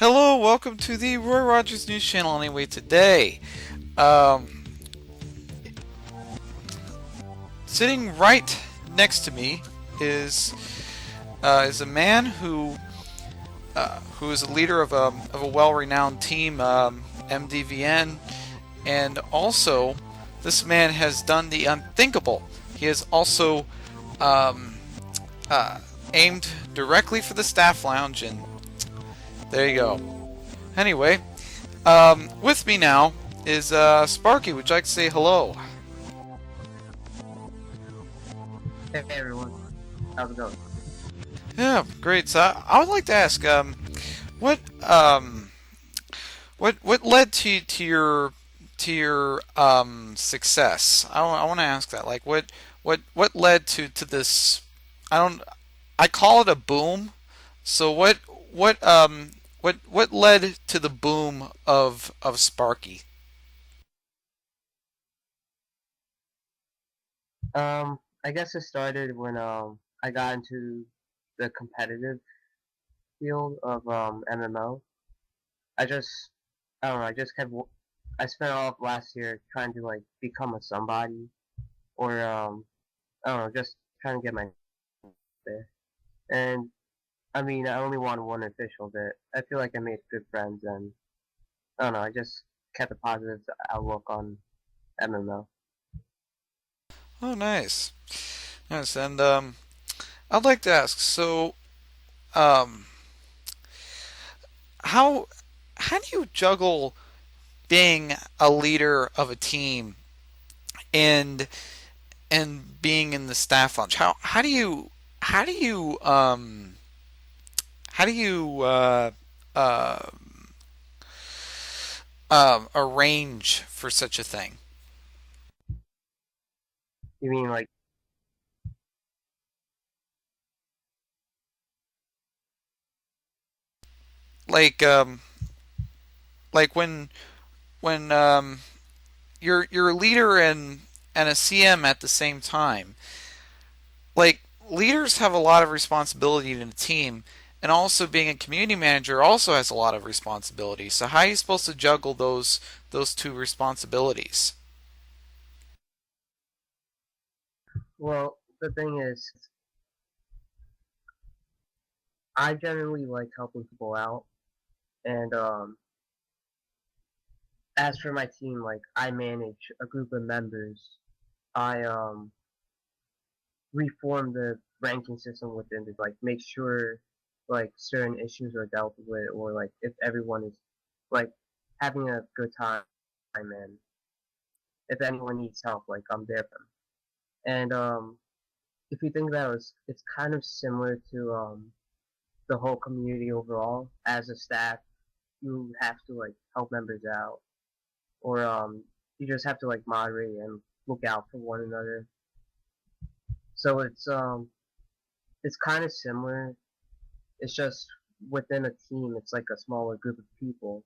Hello, welcome to the Roy Rogers News Channel. Anyway, today, um, sitting right next to me is is a man who is a leader of a well-renowned team, MDVN, and also this man has done the unthinkable. He has also um, uh, aimed directly for the staff lounge, and there you go. Anyway, with me now is Sparky. Would you like to say hello? Hey everyone, how's it going? Yeah, great. So I would like to ask, what um, what led to your success? I want to ask that. Like, what led to this? I don't. I call it a boom. So what led to the boom of Sparky? I guess it started when I got into the competitive field of MMO. I just I don't know, I spent all of last year trying to like become a somebody or I don't know, just trying to get my there. And I mean, I only won one official, but I feel like I made good friends and I don't know, I just kept a positive outlook on MMO. Oh, nice, nice. And I'd like to ask. So, um, how how do you juggle being a leader of a team and being in the staff lounge? How do you how do you uh, arrange for such a thing? You mean like Like like when you're a leader and a CM at the same time. Like, leaders have a lot of responsibility in a team, and also being a community manager also has a lot of responsibility. So how are you supposed to juggle those two responsibilities? well, the thing is I generally like helping people out, and as for my team, like I manage a group of members. I reform the ranking system within to like make sure like certain issues are dealt with, or like if everyone is like having a good time, and if anyone needs help, like I'm there for them. And if you think about it, it's kind of similar to the whole community overall. As a staff, you have to like help members out or you just have to like moderate and look out for one another. So it's kind of similar. It's just within a team, it's like a smaller group of people,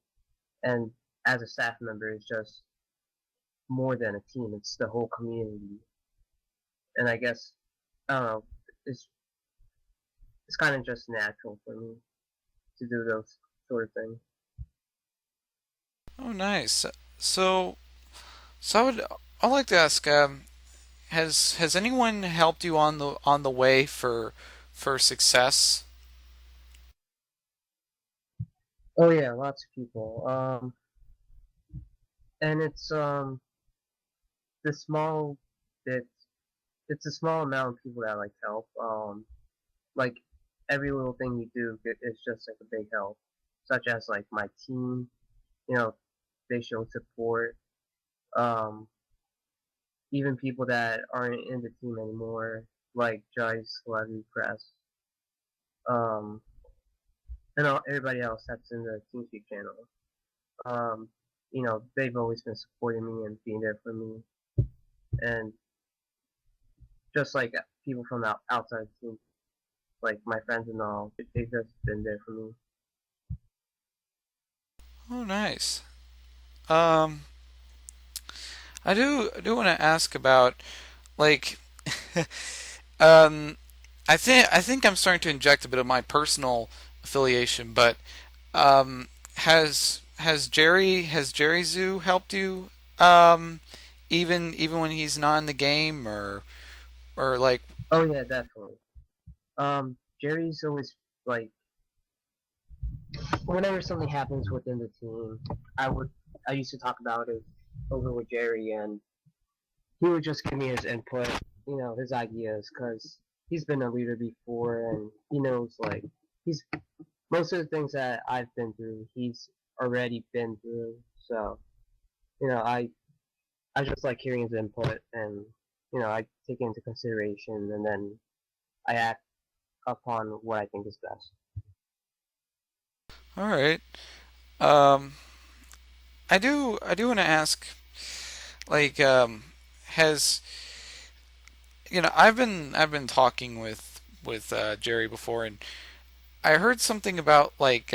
and as a staff member, it's just more than a team. It's the whole community, and I guess I don't know. It's it's kind of just natural for me to do those sort of things. Oh, nice. So so I'd like to ask, has anyone helped you on the way for success? Oh yeah, lots of people. And it's the small bit. It's a small amount of people that like help. Like every little thing you do is just like a big help, such as like my team. You know, they show support. Um, even people that aren't in the team anymore, like Jice, Levy, Press, um, and everybody else that's in the TeamSpeak channel. Um, they've always been supporting me and being there for me, and just like people from outside the team, like my friends and all, they've just been there for me. Oh, nice. Um, I do want to ask about, like, um, I think I'm starting to inject a bit of my personal affiliation, but Has Jerry Zoo helped you um, even when he's not in the game or like Oh yeah, definitely. Jerry's always like whenever something happens within the team, I would I used to talk about it over with Jerry, and he would just give me his input, his ideas, because he's been a leader before, and he knows like he's most of the things that I've been through, he's already been through. So you know, I just like hearing his input, and I take it into consideration, and then I act upon what I think is best. all right. Um, I do want to ask like has I've been talking with Jerry before, and I heard something about like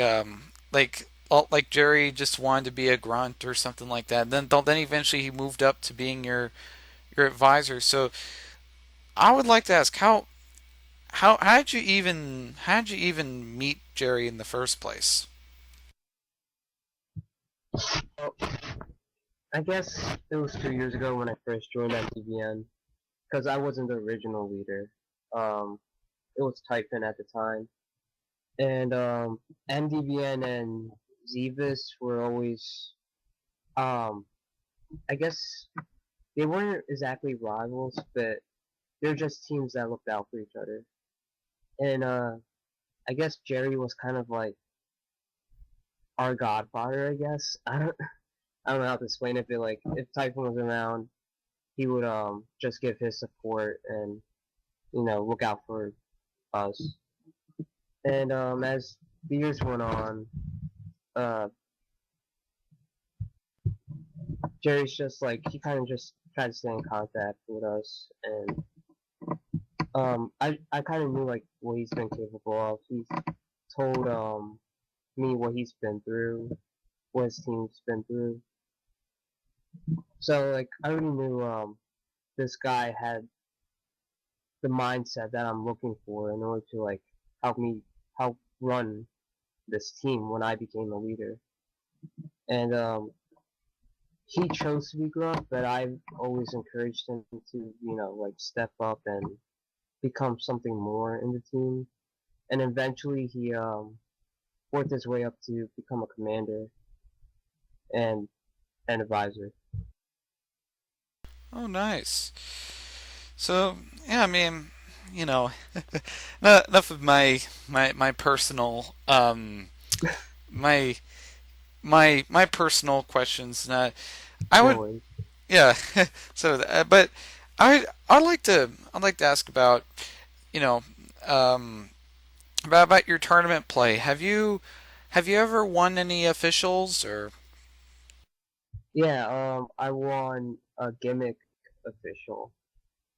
Jerry just wanted to be a grunt or something like that. Then eventually he moved up to being your advisor. So I would like to ask how did you even meet Jerry in the first place? Well, I guess it was 2 years ago when I first joined MTVN, because I wasn't the original leader. Um, it was Typhon at the time, and MDVN and Zevis were always, um, I guess they weren't exactly rivals, but they're just teams that looked out for each other. And I guess Jerry was kind of like our godfather. I guess I don't know how to explain it, but like if Typhon was around, he would just give his support and look out for us. And as the years went on, uh, Jerry's just like he kind of just tried to stay in contact with us, and I kind of knew like what he's been capable of. He's told me what he's been through, what his team's been through. So like I already knew this guy had the mindset that I'm looking for in order to like help run this team when I became a leader. And he chose to be grunt, but I've always encouraged him to, like step up and become something more in the team. And eventually he worked his way up to become a commander and an advisor. Oh, nice. So yeah, I mean, you know, enough of my personal my my personal questions. I No would worries. yeah. But I'd like to ask about you know um, about your tournament play. Have you ever won any officials or? Yeah, I won a gimmick official.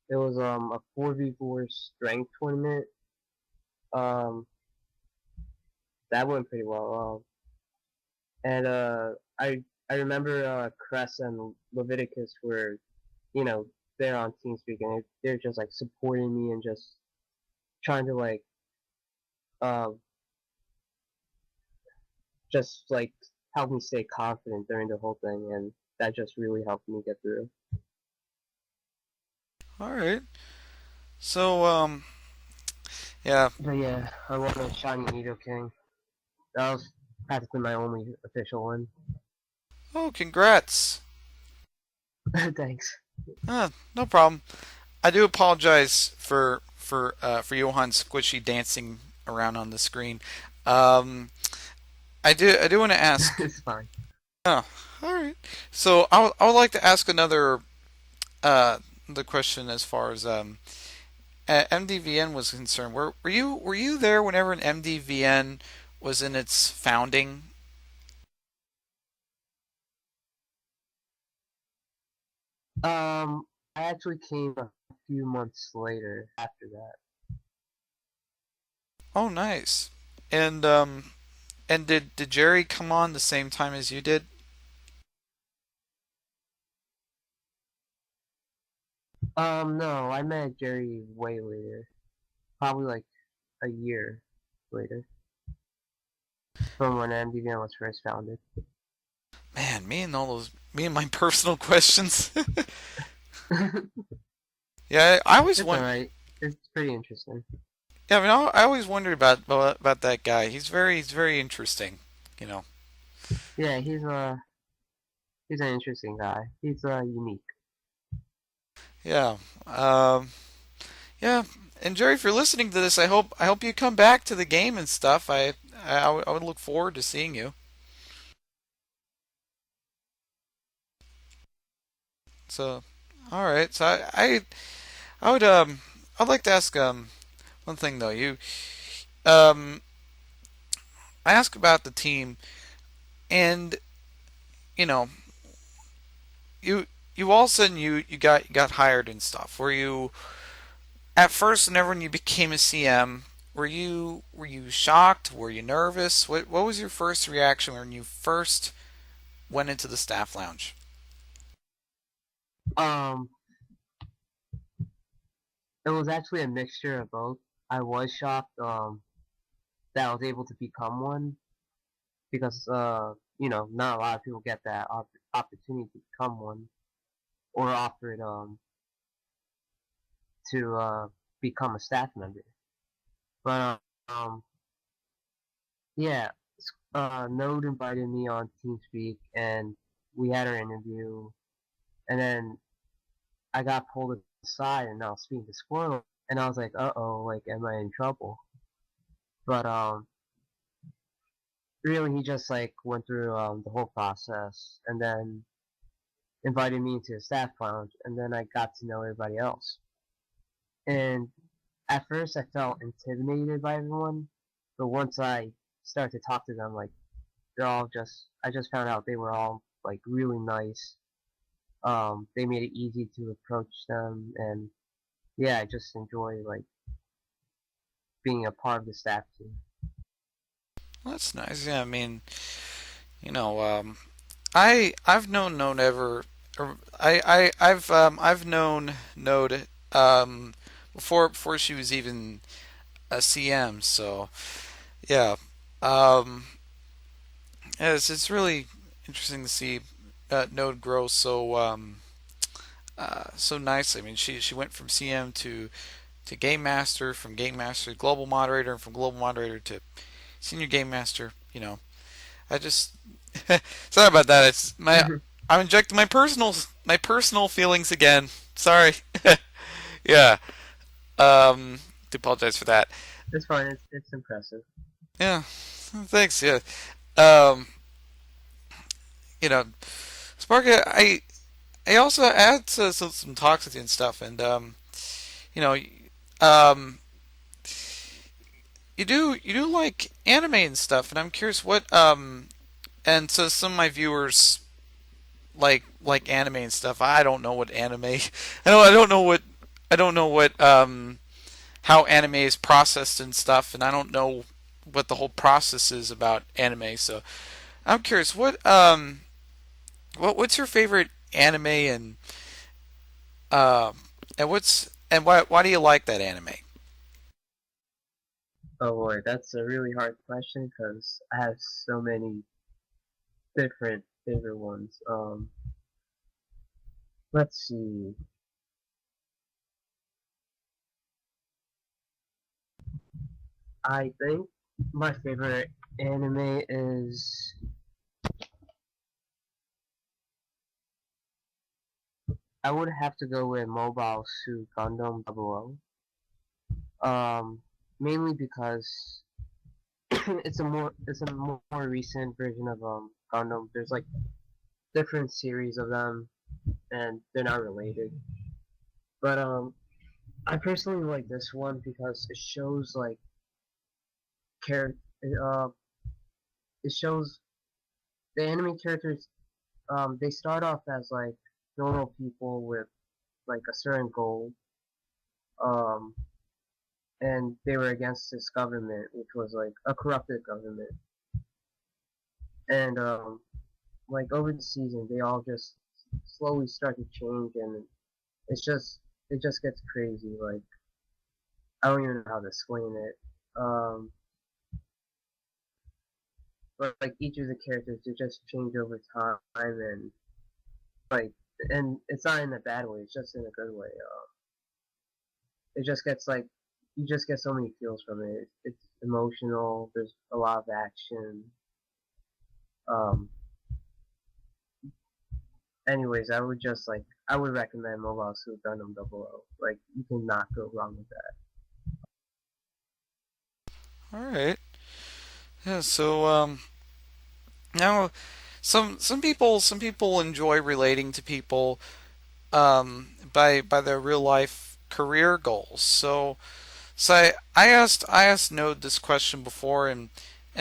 It was a 4v4 strength tournament. Um, that went pretty well. And I remember Cress and Leviticus were you know they're on TeamSpeak, and they're just like supporting me and just trying to like uh, just like help me stay confident during the whole thing, and that just really helped me get through. All right. So yeah. But yeah, I won a Shiny Needle King. That was practically my only official one. Oh, congrats. Thanks. No problem. I do apologize for Johan Squishy dancing around on the screen. Um, I do want to ask. It's fine. Oh, all right. So I would like to ask another the question as far as MDVN was concerned. Were you there whenever an MDVN was in its founding? I actually came a few months later after that. Oh, nice. And did Jerry come on the same time as you did? No, I met Jerry way later, probably like a year later. from when MDVN was first founded. Man, me and my personal questions. Yeah, I always It's want. alright. It's pretty interesting. Yeah, I mean, I always wondered about that guy. He's very interesting. You know. Yeah, he's an interesting guy. He's unique. Yeah. Yeah. And Jerry, if you're listening to this, I hope you come back to the game and stuff. I would look forward to seeing you. So, all right. So I would I'd like to ask one thing though. Um I ask about the team, and you know you you all of a sudden you got hired and stuff. Were you at first, whenever you became a CM, were you shocked? Were you nervous? What was your first reaction when you first went into the staff lounge? Um, it was actually a mixture of both. I was shocked that I was able to become one because not a lot of people get that opportunity to become one or offered to become a staff member. But yeah, Node invited me on TeamSpeak and we had our interview, and then I got pulled aside and I was speaking to Squirrel, and I was like, uh oh, like, am I in trouble? But really, he just like went through the whole process and then invited me into the staff lounge, and then I got to know everybody else. And at first, I felt intimidated by everyone, but once I started to talk to them, like, I just found out they were all like really nice. They made it easy to approach them, and yeah, I just enjoy like being a part of the staff team. Well, that's nice. Yeah, I mean, you know, I've known Node ever. Or I've known Node before she was even a CM. So yeah, um, yeah, it's really interesting to see Node grow so nicely. I mean, she went from CM to game master, from game master to global moderator, and from global moderator to senior game master. You know, I just sorry about that. It's my I'm injecting my personal feelings again. Sorry. Yeah. Do apologize for that. It's fine. It's impressive. Yeah. Thanks. Yeah. Um, you know, Spark. I also had some talks with you and stuff, and you know, um, you do like anime and stuff, and I'm curious what and so some of my viewers like anime and stuff. I don't know what anime. I don't know what how anime is processed and stuff, and I don't know what the whole process is about anime. So I'm curious what's your favorite anime, uh, and why do you like that anime? Oh boy, that's a really hard question because I have so many different favorite ones. Let's see. I think my favorite anime is I would have to go with Mobile Suit Gundam 00. Mainly because it's a more recent version of Gundam. There's like different series of them, and they're not related. But I personally like this one because it shows like char- uh, it shows the anime characters. They start off as like normal people with like a certain goal. Um, and they were against this government, which was like a corrupted government. And like over the season, they all just slowly start to change, and it's just it just gets crazy. Like I don't even know how to explain it. Um, but like each of the characters, they just change over time, and like, and it's not in a bad way. It's just in a good way. It just gets like you just get so many feels from it. It's emotional. There's a lot of action. Um, anyways, I would recommend Mobile Suit Gundam 00. Like you cannot go wrong with that. All right. Yeah. So now some people enjoy relating to people by their real life career goals. So I asked Node this question before, and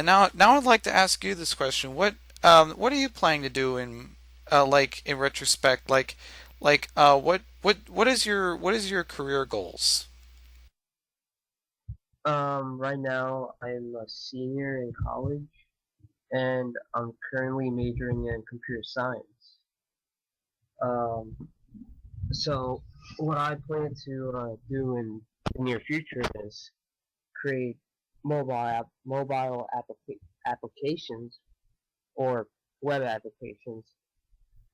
now I'd like to ask you this question. What are you planning to do in like in retrospect? What is your career goals? Right now I'm a senior in college, and I'm currently majoring in computer science. Um, so what I plan to do in the near future is create mobile applications or web applications,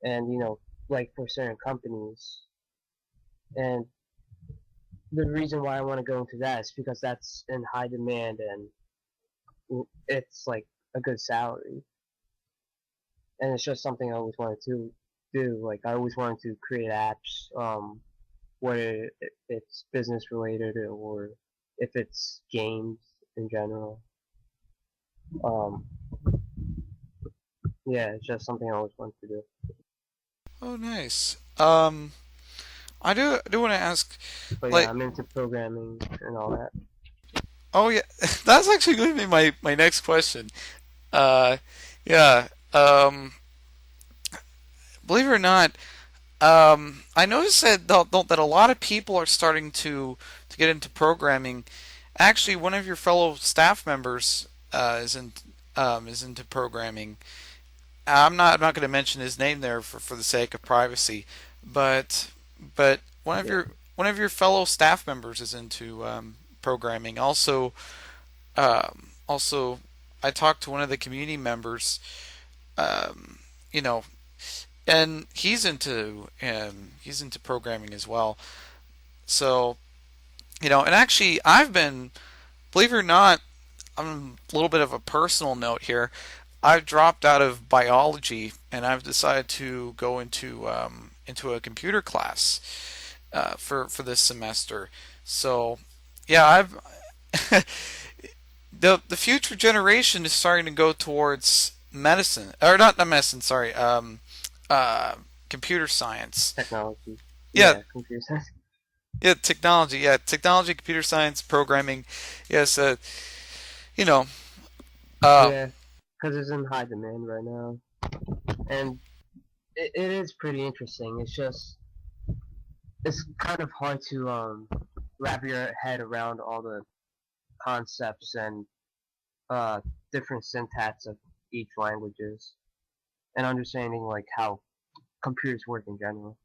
and like for certain companies. And the reason why I want to go into that is because that's in high demand, and it's like a good salary, and it's just something I always wanted to do. Like I always wanted to create apps, whether it's business related or if it's games in general. Um, yeah, it's just something I always wanted to do. Oh, nice. I do want to ask, But yeah, like, I'm into programming and all that. oh yeah, that's actually going to be my next question. Uh, yeah. Believe it or not, I noticed that a lot of people are starting to get into programming. Actually, one of your fellow staff members is into programming. I'm not going to mention his name there for the sake of privacy, but Yeah, one of your fellow staff members is into programming. Also, I talked to one of the community members. Um, you know, and he's into programming as well. So and actually, believe it or not, I'm a little bit of a personal note here. I've dropped out of biology and I've decided to go into a computer class for this semester. So yeah, I've the future generation is starting to go towards medicine, or not medicine. Sorry, uh, computer science. technology. Yeah, Yeah, computer science. yeah, technology. Yeah, technology, computer science, programming. Yes, you know, uh, Yeah, because it's in high demand right now, and it is pretty interesting. It's kind of hard to wrap your head around all the concepts and uh different syntax of each languages, and understanding like how computers work in general.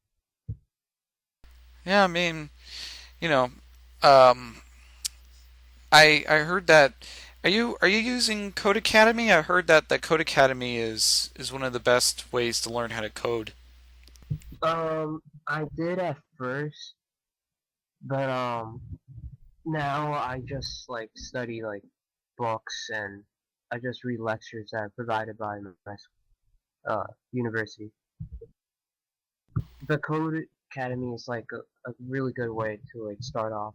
yeah. I mean, you know, um, I heard that. Are you using Code Academy? I heard that Code Academy is one of the best ways to learn how to code. I did at first, but now I just like study like books, and I just read lectures that are provided by my university. The Code Academy is like a really good way to like start off.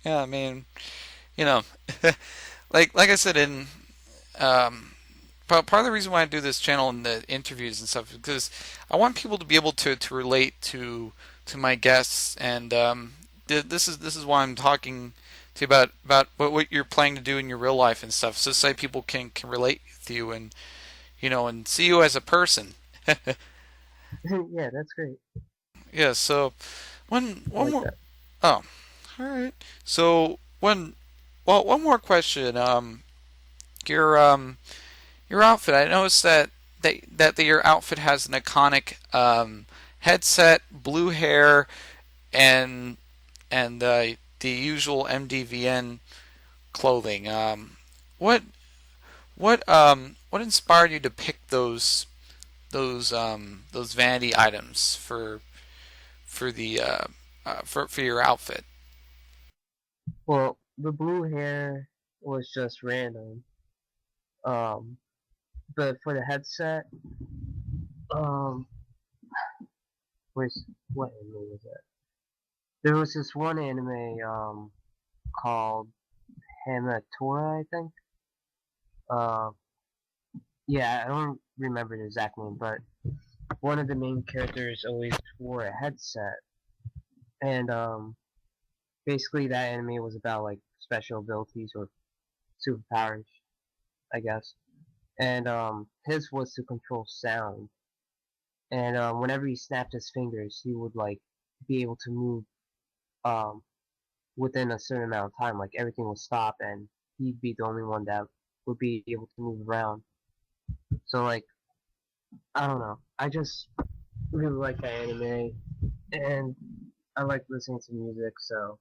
Yeah, I mean, you know, like I said in um, part of the reason why I do this channel and the interviews and stuff is because I want people to be able to relate to my guests, and this is why I'm talking to you about what you're planning to do in your real life and stuff, so say people can relate with you and and see you as a person. Yeah, that's great. Yeah. So I one like more. that. Oh, all right. So one more question. Your your outfit. I noticed that your outfit has an iconic headset, blue hair, and the usual MDVN clothing. What what inspired you to pick those vanity items for the for your outfit? Well, the blue hair was just random. Um, but for the headset, um, was what anime was it? There was this one anime called Hamatora, I think. Uh, yeah, I don't remember the exact name, but one of the main characters always wore a headset, and basically that anime was about like special abilities or superpowers, I guess. And his was to control sound, and whenever he snapped his fingers, he would like be able to move um within a certain amount of time. Like everything would stop, and he'd be the only one that would be able to move around. So like I don't know, I just really like that anime, and I like listening to music, so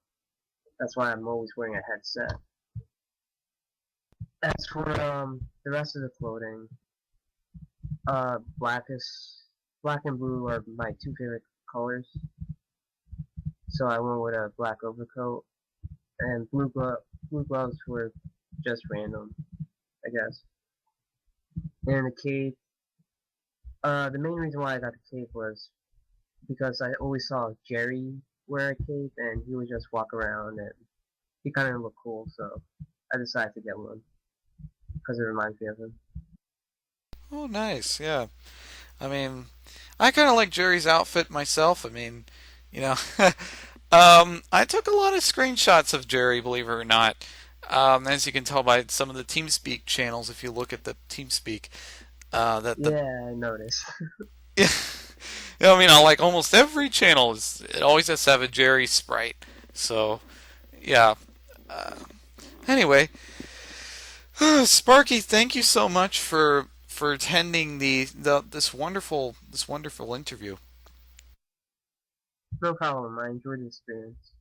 that's why I'm always wearing a headset. As for the rest of the clothing, black and blue are my two favorite colors. So I went with a black overcoat, and blue gloves were just random, I guess. And the cape, the main reason why I got the cape was because I always saw Jerry wear a cape, and he would just walk around, and he kind of looked cool. So I decided to get one because it reminds me of him. Oh, nice. Yeah. I mean, I kind of like Jerry's outfit myself. I mean, you know, I took a lot of screenshots of Jerry, believe it or not. As you can tell by some of the TeamSpeak channels, if you look at the TeamSpeak, that the Yeah, I noticed. yeah, I mean, on like almost every channel it always has to have a Jerry sprite. So yeah. Uh, anyway, Sparky, thank you so much for attending the this wonderful interview. No problem. I enjoyed the experience.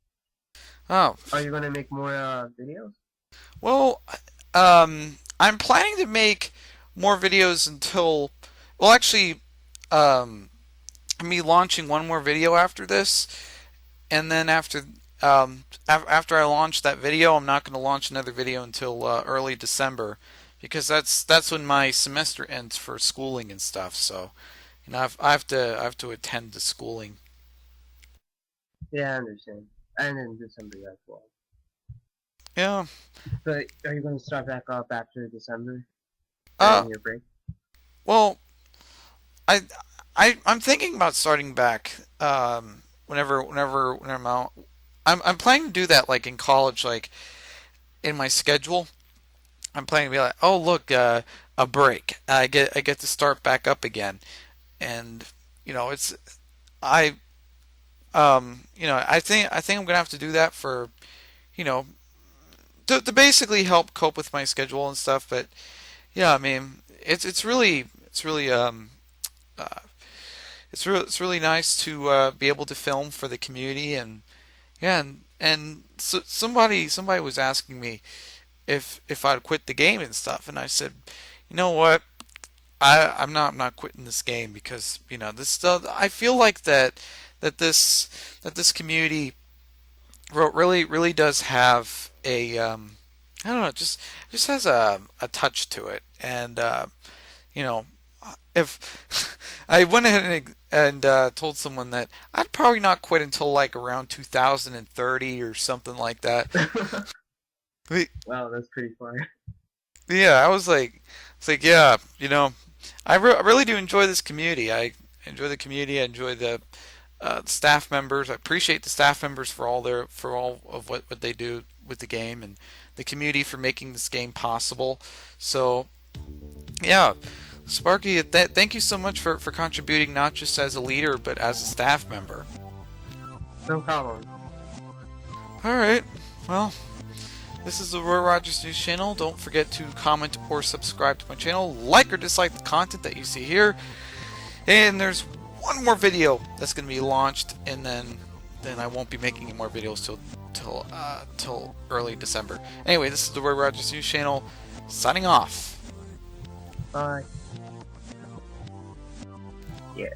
Oh, Are you gonna make more videos? well, I'm planning to make more videos until, well, actually, um, me launching one more video after this, and then after I launch that video, I'm not going to launch another video until early December, because that's when my semester ends for schooling and stuff. So, I have to attend the schooling. Yeah, I understand. And in December as well. Yeah. But are you gonna start back up after December Uh. during your break? Well, I I'm thinking about starting back. Whenever I'm out. I'm planning to do that like in college, like in my schedule. I'm planning to be like, oh look, a break. I get to start back up again, and it's I I think I'm gonna have to do that for you know to basically help cope with my schedule and stuff. But yeah, I mean it's really uh, it's really nice to be able to film for the community. And yeah, and so somebody was asking me if I'd quit the game and stuff, and I said, you know what, I'm not quitting this game, because this stuff. I feel like that this community really does have a I don't know, just has a touch to it. And you know if I went ahead and told someone that I'd probably not quit until like around 2030 or something like that. Wow, that's pretty far. Yeah, I was like, it's like, yeah, I really do enjoy this community. I enjoy the community. I enjoy the staff members. I appreciate the staff members for all of what they do with the game, and the community for making this game possible. So, yeah, Sparky, thank you so much for contributing, not just as a leader but as a staff member. No problem. All right, well. This is the Roy Rogers News Channel. Don't forget to comment or subscribe to my channel. Like or dislike the content that you see here. And there's one more video that's going to be launched, and then then I won't be making any more videos till early December. Anyway, this is the Roy Rogers News Channel, signing off. Bye. Yeah.